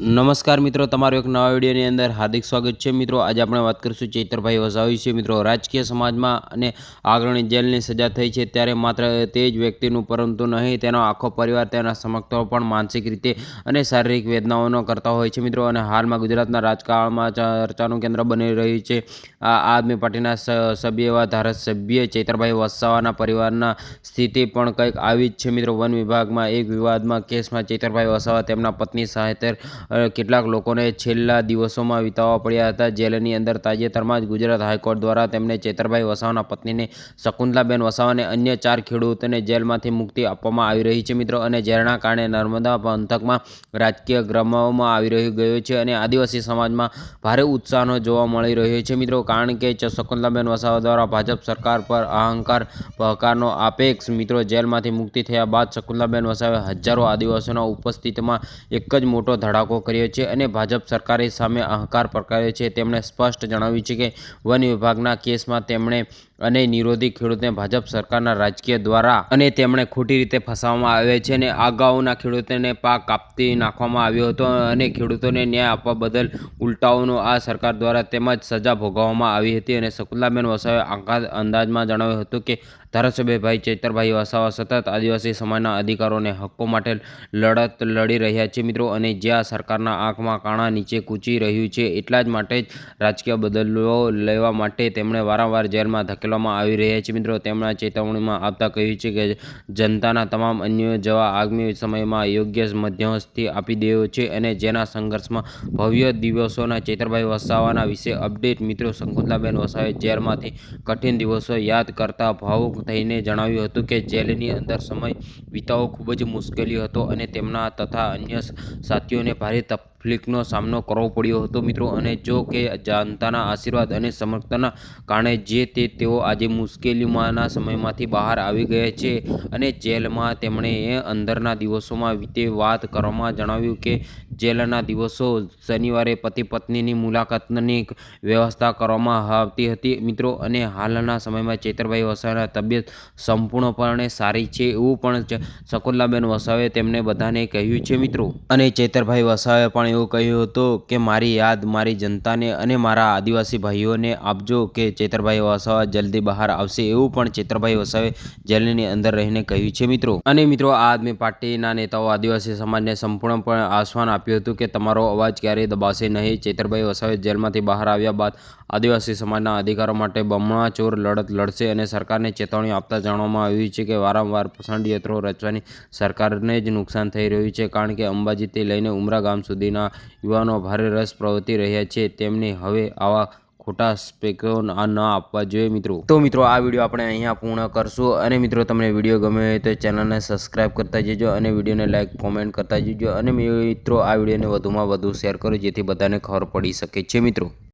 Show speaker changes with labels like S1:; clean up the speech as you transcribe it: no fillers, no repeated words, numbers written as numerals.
S1: નમસ્કાર મિત્રો, તમારો એક નવા વિડીયોની અંદર હાર્દિક સ્વાગત છે। મિત્રો આજે આપણે વાત કરીશું ચૈતરભાઈ વસાવા વિશે। મિત્રો રાજકીય સમાજમાં અને આગળની જેલની સજા થઈ છે ત્યારે માત્ર તે જ વ્યક્તિનું પરંતુ નહીં તેનો આખો પરિવાર તેના સમર્થકો પણ માનસિક રીતે અને શારીરિક વેદનાઓનો કરતા હોય છે। મિત્રો અને હાલમાં ગુજરાતના રાજકારણમાં ચર્ચાનું કેન્દ્ર બની રહ્યું છે આમ આદમી પાર્ટીના સભ્ય એવા ધારાસભ્ય ચૈતરભાઈ વસાવાના પરિવારના સ્થિતિ પણ કંઈક આવી જ છે। મિત્રો વન વિભાગમાં એક વિવાદમાં કેસમાં ચૈતરભાઈ વસાવા તેમના પત્ની સાથે કેટલાક લોકોને છેલ્લા દિવસોમાં વિતાવવા પડ્યા હતા। જેલની અંદર તાજેતરમાં જ ગુજરાત હાઈકોર્ટ દ્વારા તેમને ચૈતરભાઈ વસાવાના પત્નીને શકુંતલાબેન વસાવાને અન્ય 4 ખેડૂતોને જેલમાંથી મુક્તિ આપવામાં આવી રહી છે। મિત્રો અને જેના કારણે નર્મદા પંથકમાં રાજકીય ગરમાવવામાં આવી ગયો છે અને આદિવાસી સમાજમાં ભારે ઉત્સાહનો જોવા મળી રહ્યો છે। મિત્રો કારણ કે શકુંતલાબેન વસાવા દ્વારા ભાજપ સરકાર પર અહંકાર પહકારનો આક્ષેપ। મિત્રો જેલમાંથી મુક્તિ થયા બાદ શકુંતલાબેન વસાવાએ હજારો આદિવાસીઓના ઉપસ્થિતિમાં એક જ મોટો ધડાકો કર્યો છે અને ભાજપ સરકારની સામે અહંકાર પ્રગટાવ્યો છે। તેમણે સ્પષ્ટ જણાવ્યું છે કે વન વિભાગના કેસમાં તેમણે અને નિરોધી ખેડૂતોને ભાજપ સરકારના રાજકીય દ્વારા અને તેમણે ખોટી રીતે ફસાવવામાં આવ્યા છે અને અગાઉના ખેડૂતોને પાક કાપી નાખવામાં આવ્યો હતો અને ખેડૂતોને ન્યાય આપવા બદલ ઉલટાઓનો આ સરકાર દ્વારા તેમજ સજા ભોગવવામાં આવી હતી। અને શકુંતલાબેન વસાવાએ અંદાજમાં જણાવ્યું હતું કે ધારાસભ્ય ભાઈ ચૈતરભાઈ વસાવા સતત આદિવાસી સમાજના અધિકારો અને હક્કો માટે લડત લડી રહ્યા છે। મિત્રો અને જ્યાં સરકારના આંખમાં કાણા નીચે કૂચી રહ્યું છે એટલા જ માટે જ રાજકીય બદલાવો લેવા માટે તેમણે વારંવાર જેલમાં ધકેલવામાં આવી રહ્યા છે। મિત્રો તેમણે ચેતવણીમાં આપતા કહ્યું છે કે જનતાના તમામ અન્યાયો જવાબ આગામી સમયમાં યોગ્ય મધ્યસ્થી આપી દેવો છે અને જેના સંઘર્ષમાં ભવ્ય દિવસોના ચૈતરભાઈ વસાવાના વિશે અપડેટ। મિત્રો શકુંતલાબેન વસાવાએ જેલમાંથી કઠિન દિવસો યાદ કરતા ભાવુક થઈને જણાવ્યું હતું કે જેલની અંદર સમય વિતાવવો ખૂબ જ મુશ્કેલ હતો અને તેમના તથા અન્ય સાથીઓને ભારે તકલીફનો સામનો કરવો પડ્યો હતો। મિત્રો અને જો કે જનતાના આશીર્વાદ અને સમર્થનના કારણે જે તેઓ આજે મુશ્કેલીમાંના સમયમાંથી બહાર આવી ગયા છે અને જેલમાં તેમણે અંદરના દિવસોમાં વિતે વાત કરવામાં જણાવ્યું કે જેલના દિવસો શનિવારે પતિ પત્નીની મુલાકાતની વ્યવસ્થા કરવામાં આવતી હતી। મિત્રો અને હાલના સમયમાં ચૈતરભાઈ વસાવાની તબિયત સંપૂર્ણપણે સારી છે એવું પણ શકુંતલાબેન વસાવાએ તેમને બધાને કહ્યું છે। મિત્રો અને ચૈતરભાઈ વસાવાએ પણ એવું કહ્યું હતું કે મારી યાદ મારી જનતાને અને મારા આદિવાસી ભાઈઓને આપજો કે ચૈતરભાઈ વસાવા જલ્દી બહાર આવશે એવું પણ ચૈતરભાઈ વસાવાએ જેલની અંદર રહીને કહ્યું છે। મિત્રો અને મિત્રો આદમી પાર્ટીના નેતાઓ આદિવાસી સમાજને સંપૂર્ણપણે આશ્વાસન આપ્યું હતું કે તમારો અવાજ ક્યારેય દબાશે નહીં। ચૈતરભાઈ વસાવાએ જેલમાંથી બહાર આવ્યા બાદ આદિવાસી સમાજના અધિકારો માટે બમણાચોર લડત લડશે અને સરકારને ચેતવણી આપતા જણાવવામાં આવ્યું છે કે વારંવાર ષડયંત્રો રચવાની સરકારને જ નુકસાન થઈ રહ્યું છે કારણ કે અંબાજીથી લઈને ઉમરા ગામ સુધીના યુવાનો ભારે રસ પ્રવર્તી રહ્યા છે તેમને હવે આવા ખોટા સ્પેકો ન આપવા જોઈએ। મિત્રો આ વિડીયો આપણે અહીંયા પૂર્ણ કરશું અને મિત્રો તમને વિડીયો ગમે હોય તો ચેનલને સબસ્ક્રાઈબ કરતા જજો અને વિડીયોને લાઈક કોમેન્ટ કરતા જજો અને મિત્રો આ વિડીયોને વધુમાં વધુ શેર કરો જેથી બધાને ખબર પડી શકે છે। મિત્રો